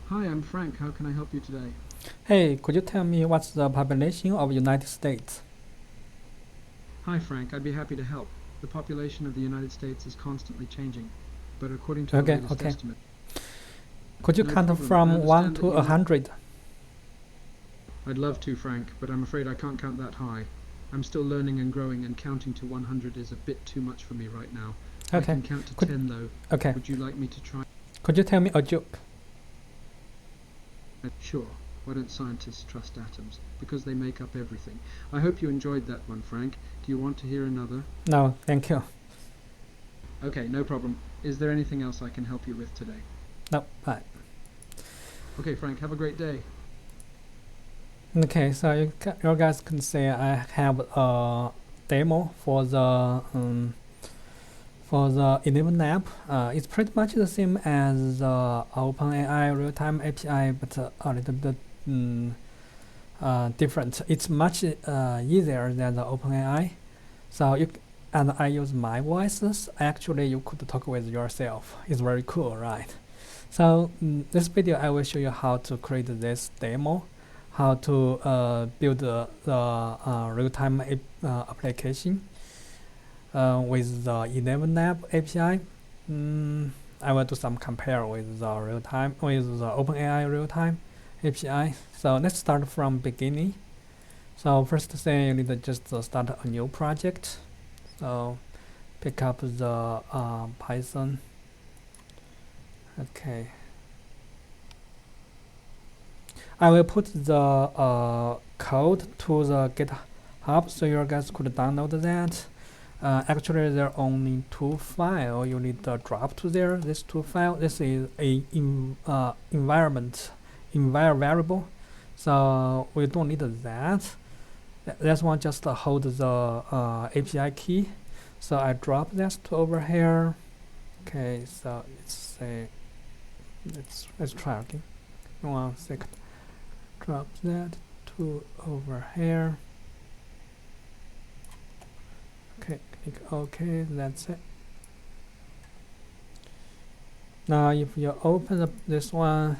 Hi, I'm Frank. How can I help you today? Hey, could you tell me what's the population of United States? Hi, Frank. I'd be happy to help. The population of the United States is constantly changing, but according to the Okay, latest okay. estimate, Could you no count problem. I from 1 understand to that a you want. 100? I'd love to, Frank, but I'm afraid I can't count that high. I'm still learning and growing, and counting to 100 is a bit too much for me right now. I Okay. can count to Could 10, though. okay. Would you like me to try? Could you tell me a joke? Sure. Why don't scientists trust atoms? Because they make up everything. I hope you enjoyed that one, Frank. Do you want to hear another? No, thank you. Okay, no problem. Is there anything else I can help you with today? No, bye. Okay, Frank, have a great day. Okay, so you guys can say I have a demo for the ElevenLab. It's pretty much the same as the OpenAI Realtime API, but a little bit different. It's much easier than the OpenAI. So and I use my voices. Actually, you could talk with yourself. It's very cool, right? So this video, I will show you how to create this demo, how to build the real-time application with the ElevenLab API. I will do some compare with the real-time with the OpenAI real-time API. So let's start from beginning. So first thing you need to just start a new project. So pick up the Python. Okay. I will put the code to the GitHub so you guys could download that. Actually, there are only two files you need to drop to there. This two file. This is a environment variable, so we don't need that. This one just hold the API key. So I drop this to over here. Okay, so it's a let's try again. 1 second. Drop that to over here. Okay, click OK. That's it. Now, if you open up this one,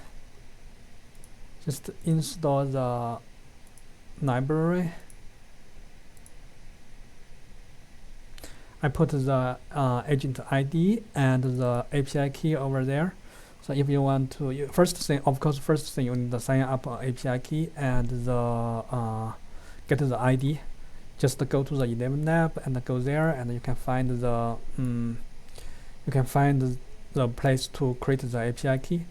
just install the library. I put the agent ID and the API key over there. So if you want to, first thing you need to sign up API key and the get the ID. Just go to the ElevenLab and go there, and you can find the place to create the API key.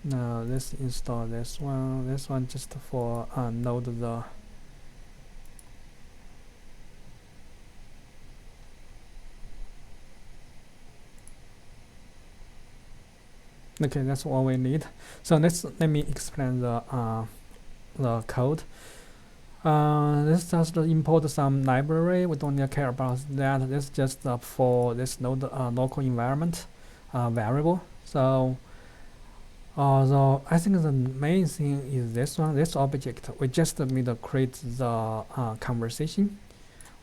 Now let's install this one. This one just for node the. Okay, that's all we need. So let me explain the code. Let's just import some library. We don't need to care about that. This just for this node local environment variable. So I think the main thing is this one, this object. We just need to create the conversation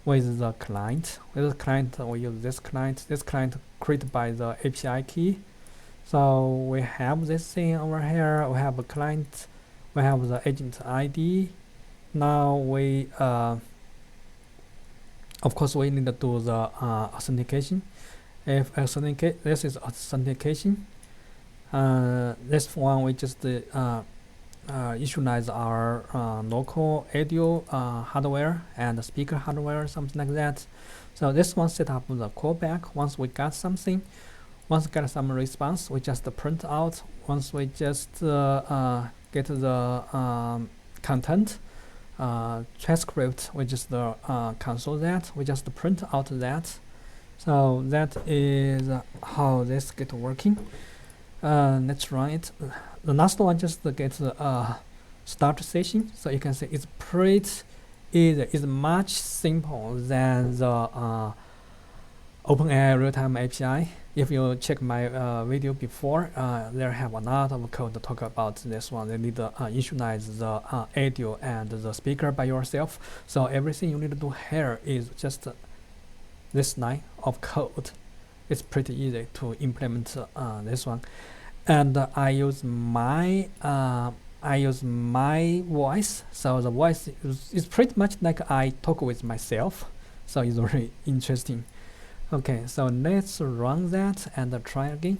with the client. With the client, we use this client. This client created by the API key. So we have this thing over here. We have a client. We have the agent ID. Now of course, we need to do the authentication. If this is authentication. This one we just initialize our local audio hardware and speaker hardware, something like that. So this one set up the callback. Once we got something, once we get some response, we just print out. Once we just get the content transcript, we just console that. We just print out that. So that is how this get working. Let's run it. The last one just get start session. So you can see it's pretty easy. It's much simple than the OpenAI Realtime API. If you check my video before, there have a lot of code to talk about this one. You need to initialize the audio and the speaker by yourself. So everything you need to do here is just this line of code. It's pretty easy to implement this one. and I use my voice. So the voice is pretty much like I talk with myself. So it's very interesting. Okay, so let's run that and try again.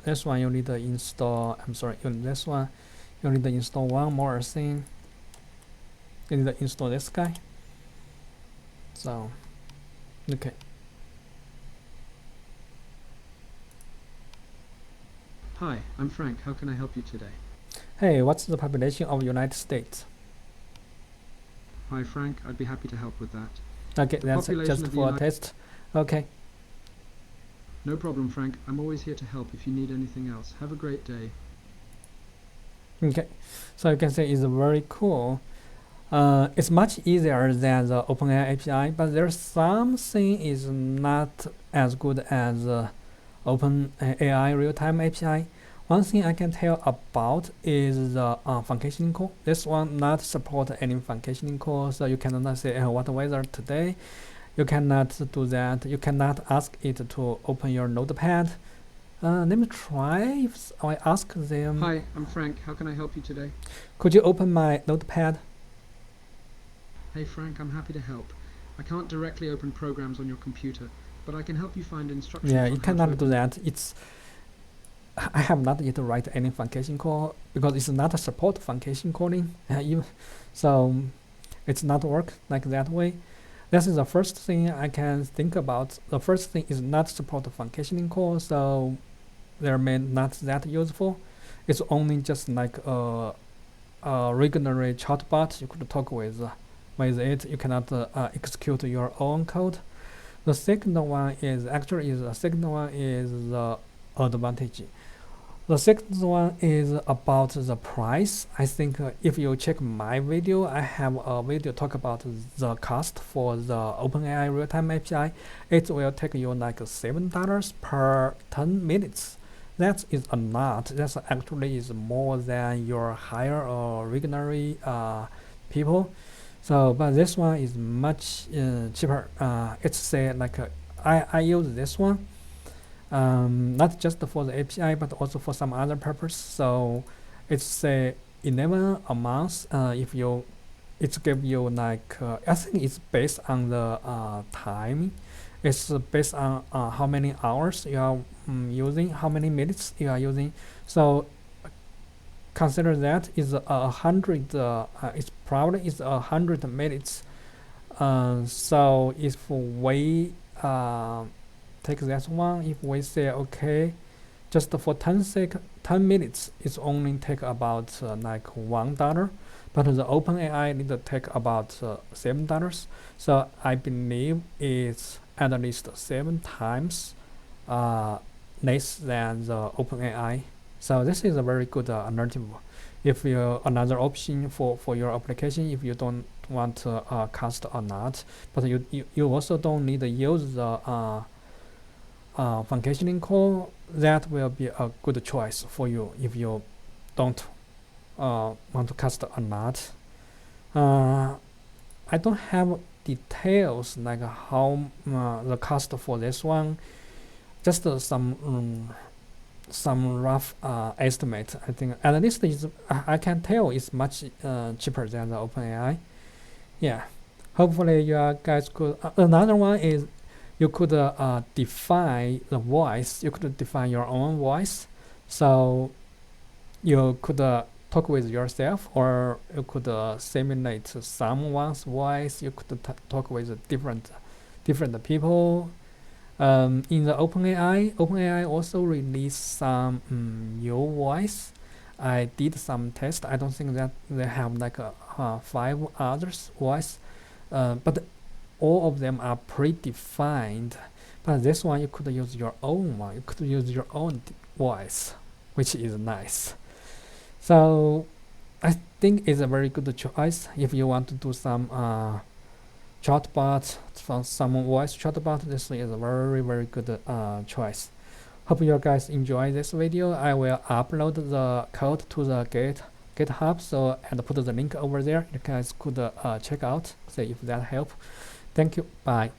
This one you need to install. I'm sorry. This one you need to install one more thing. You need to install this guy. So, okay. Hi, I'm Frank. How can I help you today? Hey, what's the population of United States? Hi, Frank. I'd be happy to help with that. Okay, The that's population just of the for a United- test. Okay. No problem, Frank. I'm always here to help if you need anything else. Have a great day. Okay, so you can say it's very cool. It's much easier than the OpenAI API, but there's something is not as good as OpenAI Realtime API. One thing I can tell about is the functioning call. This one not support any functioning call, so you cannot say what weather today. You cannot do that. You cannot ask it to open your notepad. Let me try if I ask them. Hi, I'm Frank. How can I help you today? Could you open my notepad? Hey, Frank. I'm happy to help. I can't directly open programs on your computer, but I can help you find instructions. Yeah, on you how to cannot do open- that. I have not yet write any function call because it's not a support function calling. So it's not work like that way. This is the first thing I can think about. The first thing is not support functioning call, so they're not that useful. It's only just like a regular chatbot. You could talk with it. You cannot execute your own code. The second one is the advantage. The second one is about the price. I think if you check my video, I have a video talk about the cost for the OpenAI Realtime API. It will take you like $7 per 10 minutes. That is a lot. That's actually is more than your higher or regular people. So, but this one is much cheaper. It's say like I use this one not just for the API but also for some other purpose. So it's 11 a month. If you, it's give you like I think it's based on the time. It's based on how many hours you are using, how many minutes you are using. So consider that is 100. It's probably is 100 minutes. So if we take that one, if we say okay, just for 10 minutes, it's only take about like $1, but the OpenAI need to take about $7. So I believe it's at least 7 times less than the OpenAI. So this is a very good alternative. If you another option for your application, if you don't want to cost or not, but you also don't need to use the functioning call, that will be a good choice for you if you don't want to cast or not. I don't have details like how the cost for this one. Just some rough estimate. I think at least I can tell it's much cheaper than the OpenAI. Yeah, hopefully you guys could. Another one is you could define the voice. You could define your own voice. So you could talk with yourself, or you could simulate someone's voice. You could talk with different people. In the OpenAI also released some new voice. I did some tests. I don't think that they have like 5 others voice, but all of them are predefined. But this one you could use your own one. You could use your own voice, which is nice. So I think it's a very good choice if you want to do some chatbot, some voice chatbot. This is a very good choice. Hope you guys enjoy this video. I will upload the code to the GitHub, so and put the link over there. You guys could check out, see if that help. Thank you. Bye.